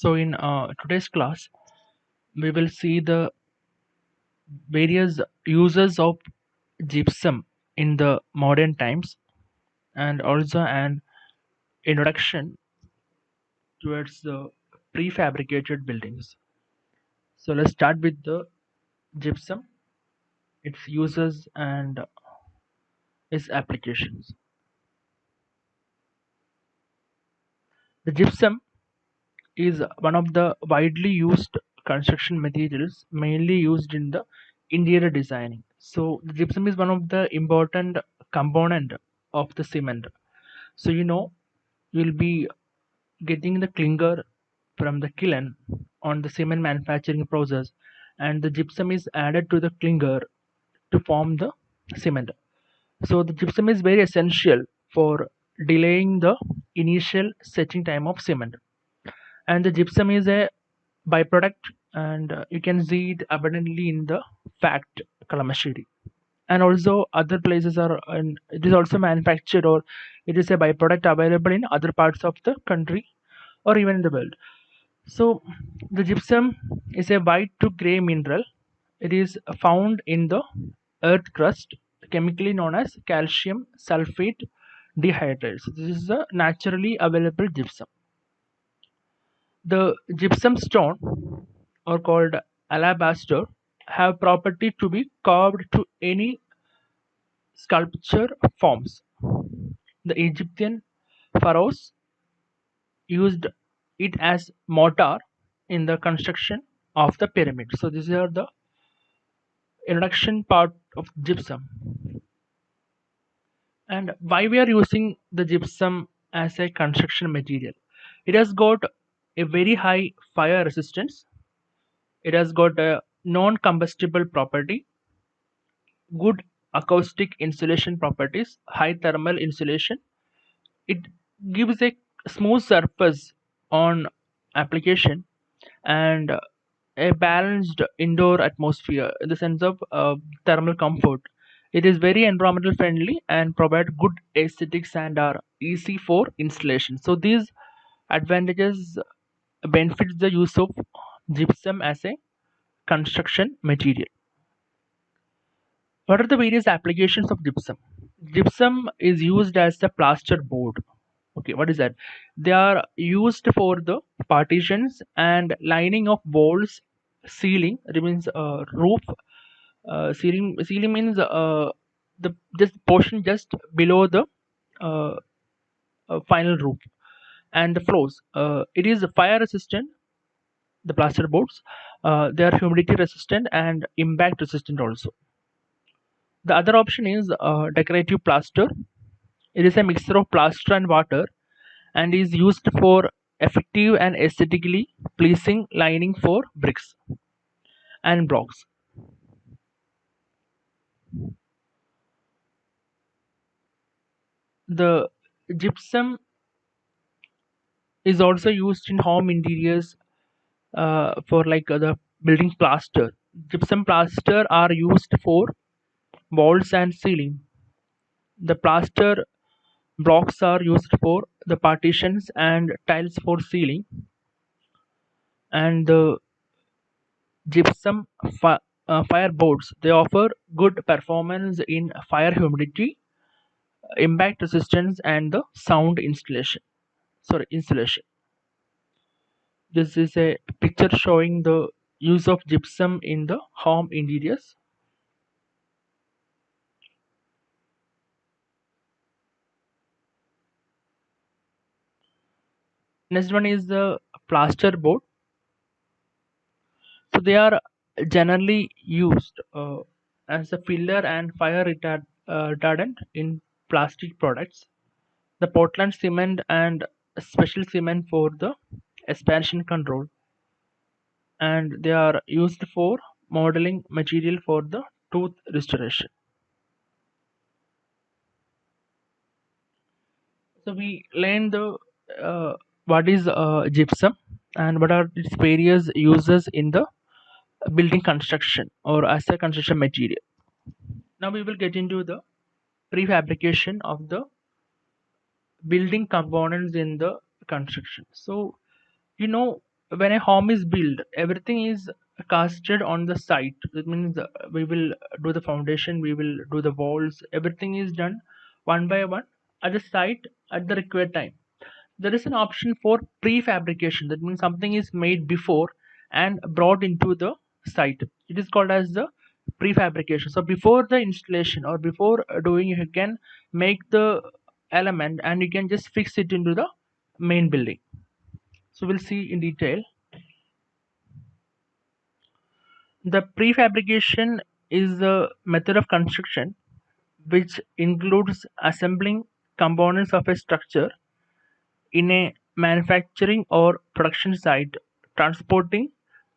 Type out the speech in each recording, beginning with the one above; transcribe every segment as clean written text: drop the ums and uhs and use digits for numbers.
So in today's class, we will see the various uses of gypsum in the modern times and also an introduction towards the prefabricated buildings. So let's start with the gypsum, its uses and its applications. The gypsum is one of the widely used construction materials mainly used in the interior designing. So the gypsum is one of the important component of the cement. So you'll be getting the clinker from the kiln on the cement manufacturing process, and the gypsum is added to the clinker to form the cement. So the gypsum is very essential for delaying the initial setting time of cement, and the gypsum is a byproduct, and you can see it abundantly in the fact Kalamashiri, and also other places are, and it is also manufactured, or it is a byproduct available in other parts of the country or even in the world. So the gypsum is a white to gray mineral. It is found in the earth crust, chemically known as calcium sulfate dehydrate. So this is a naturally available gypsum. The gypsum stone, or called alabaster, have property to be carved to any sculpture forms. The Egyptian pharaohs used it as mortar in the construction of the pyramid. So these are the introduction part of gypsum. And why we are using the gypsum as a construction material? It has got a very high fire resistance. It has got a non-combustible property, good acoustic insulation properties, high thermal insulation. It gives a smooth surface on application, and a balanced indoor atmosphere in the sense of thermal comfort. It is very environmental friendly and provide good aesthetics and are easy for installation. So these advantages benefits the use of gypsum as a construction material. What are the various applications of gypsum? Gypsum is used as the plaster board. Okay, what is that? They are used for the partitions and lining of walls, ceiling, remains roof. Ceiling means the just portion just below the uh, final roof, and the floors. It is fire resistant. The plaster boards, they are humidity resistant and impact resistant also. The other option is decorative plaster. It is a mixture of plaster and water and is used for effective and aesthetically pleasing lining for bricks and blocks. The gypsum is also used in home interiors for like the building plaster. Gypsum plaster are used for walls and ceiling. The plaster blocks are used for the partitions and tiles for ceiling, and the gypsum fireboards, they offer good performance in fire humidity, impact resistance, and the sound insulation. This is a picture showing the use of gypsum in the home interiors. Next one is the plaster board. So they are generally used as a filler and fire retardant in plastic products. The Portland cement and special cement for the expansion control, and they are used for modeling material for the tooth restoration. So we learned the what is gypsum and what are its various uses in the building construction or as a construction material. Now we will get into the prefabrication of the building components in the construction. So you know when a home is built, everything is casted on the site. That means we will do the foundation, we will do the walls, everything is done one by one at the site at the required time. There is an option for prefabrication. That means something is made before and brought into the site. It is called as the prefabrication. So before the installation or before doing, you can make the element and you can just fix it into the main building. So we'll see in detail. The prefabrication is a method of construction which includes assembling components of a structure in a manufacturing or production site, transporting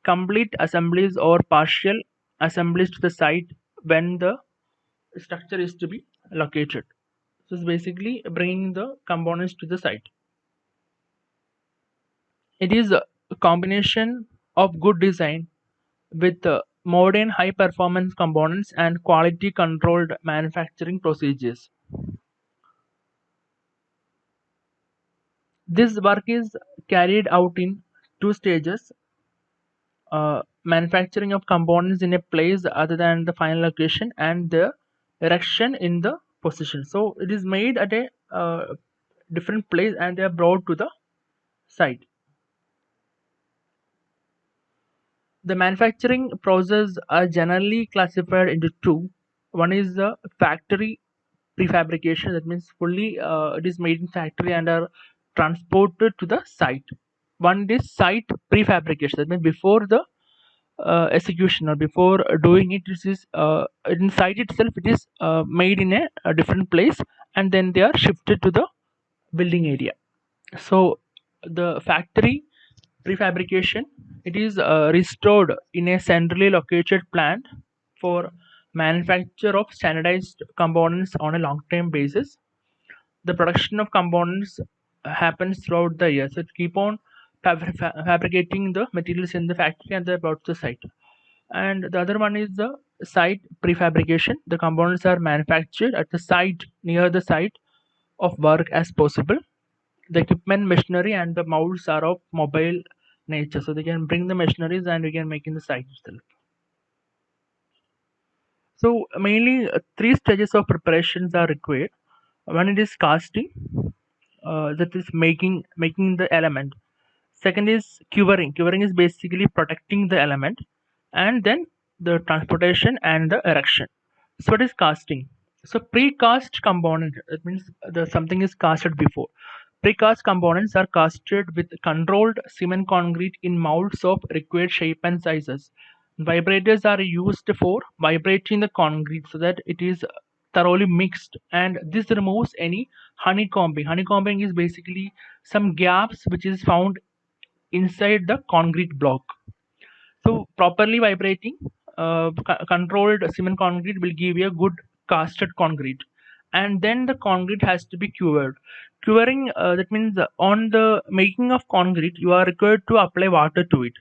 complete assemblies or partial assemblies to the site when the structure is to be located. So it's basically bringing the components to the site. It is a combination of good design with modern high performance components and quality controlled manufacturing procedures. This work is carried out in two stages: manufacturing of components in a place other than the final location and the erection in the position. So it is made at a different place and they are brought to the site. The manufacturing process are generally classified into two. One is the factory prefabrication. That means fully it is made in factory and are transported to the site. One is site prefabrication. That means before the execution or before doing it, it is in site itself. It is made in a different place and then they are shifted to the building area. So the factory prefabrication, it is restored in a centrally located plant for manufacture of standardized components on a long-term basis. The production of components happens throughout the year, so it keep on fabricating the materials in the factory and they're brought to the site. And the other one is the site prefabrication. The components are manufactured at the site, near the site of work as possible. The equipment, machinery and the molds are of mobile nature, so they can bring the machineries and we can make in the site itself. So mainly three stages of preparations are required. One, it is casting, that is making the element. Second is curing. Curing is basically protecting the element, and then the transportation and the erection. So what is casting? So precast component, that means the something is casted before. Precast components are casted with controlled cement concrete in molds of required shape and sizes. Vibrators are used for vibrating the concrete so that it is thoroughly mixed, and this removes any honeycombing. Honeycombing is basically some gaps which is found inside the concrete block. So properly vibrating controlled cement concrete will give you a good casted concrete, and then the concrete has to be cured. Curing, that means on the making of concrete you are required to apply water to it.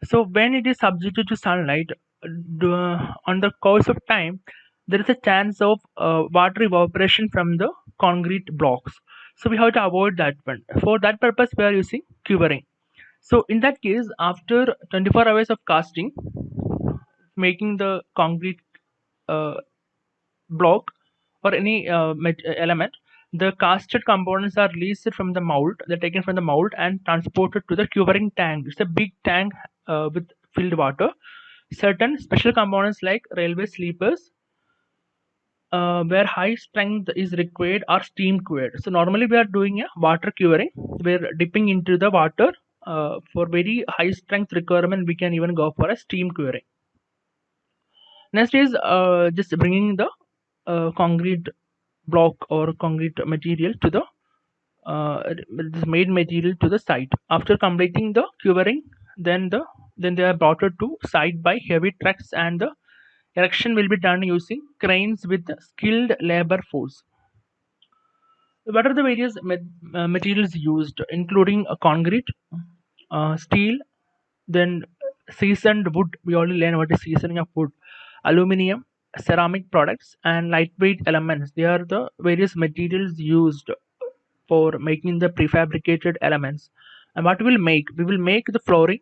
So when it is subjected to sunlight, on the course of time there is a chance of water evaporation from the concrete blocks. So we have to avoid that one. For that purpose we are using curing. So in that case, after 24 hours of casting, making the concrete uh, block or any element, the casted components are released from the mold. They're taken from the mold and transported to the curing tank. It's a big tank with filled water. Certain special components like railway sleepers, where high strength is required, are steam cured. So normally we are doing a water curing. We're dipping into the water. For very high strength requirement, we can even go for a steam curing. Next is just bringing the concrete block or concrete material to the this made material to the site. After completing the curing, then they are brought to site by heavy trucks, and the erection will be done using cranes with skilled labor force. What are the various materials used, including concrete, steel, then seasoned wood? We already learned what is seasoning of wood, aluminum, ceramic products, and lightweight elements. They are the various materials used for making the prefabricated elements. And what we will make the flooring,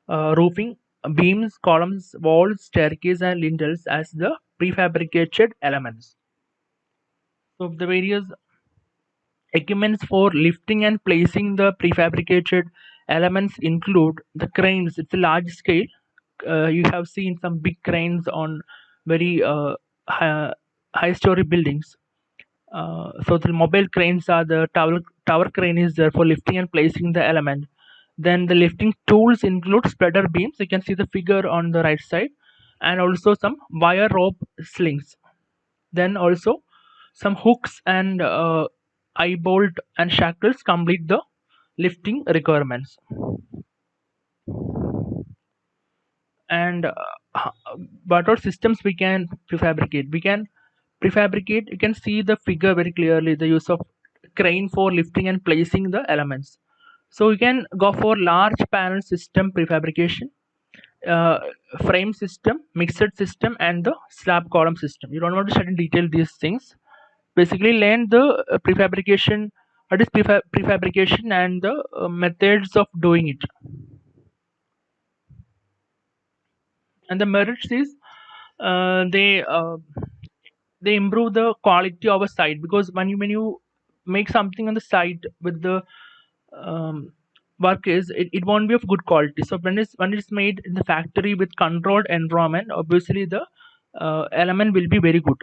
roofing, beams, columns, walls, staircase, and lintels as the prefabricated elements. So the various equipments for lifting and placing the prefabricated elements include the cranes. It's a large scale. You have seen some big cranes on very high story buildings. So the mobile cranes are the tower crane is there for lifting and placing the element. Then the lifting tools include spreader beams. You can see the figure on the right side, and also some wire rope slings. Then also some hooks and eye bolt and shackles complete the lifting requirements. And what all systems we can prefabricate? We can prefabricate. You can see the figure very clearly. The use of crane for lifting and placing the elements. So you can go for large panel system prefabrication, uh, frame system, mixed system, and the slab column system. You don't want to study in detail these things. Basically, learn the prefabrication. What is prefabrication and the methods of doing it. And the merits is uh, they uh, they improve the quality of a site, because when you make something on the site with the um, work is it won't be of good quality. So when it's made in the factory with controlled environment, obviously the element will be very good,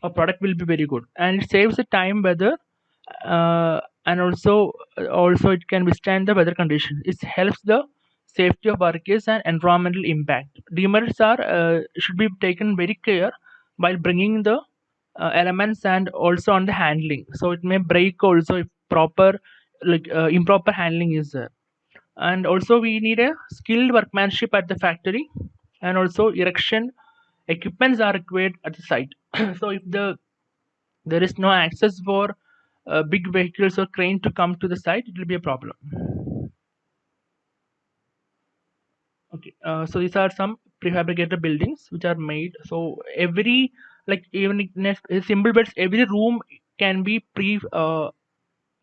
or product will be very good, and it saves the time weather, and also it can withstand the weather conditions. It helps the safety of workers and environmental impact. Demerits are should be taken very care while bringing the elements, and also on the handling. So it may break also if proper, like improper handling is there. And also we need a skilled workmanship at the factory, and also erection equipments are required at the site. So if there is no access for big vehicles or crane to come to the site, it will be a problem. Okay, so these are some prefabricated buildings which are made. So every, like even in a simple beds, every room can be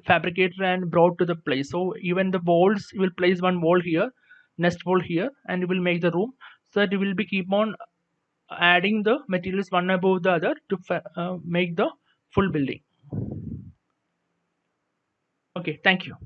fabricated and brought to the place. So even the walls, you will place one wall here, next wall here, and you will make the room. So that you will be keep on adding the materials one above the other to make the full building. Okay, thank you.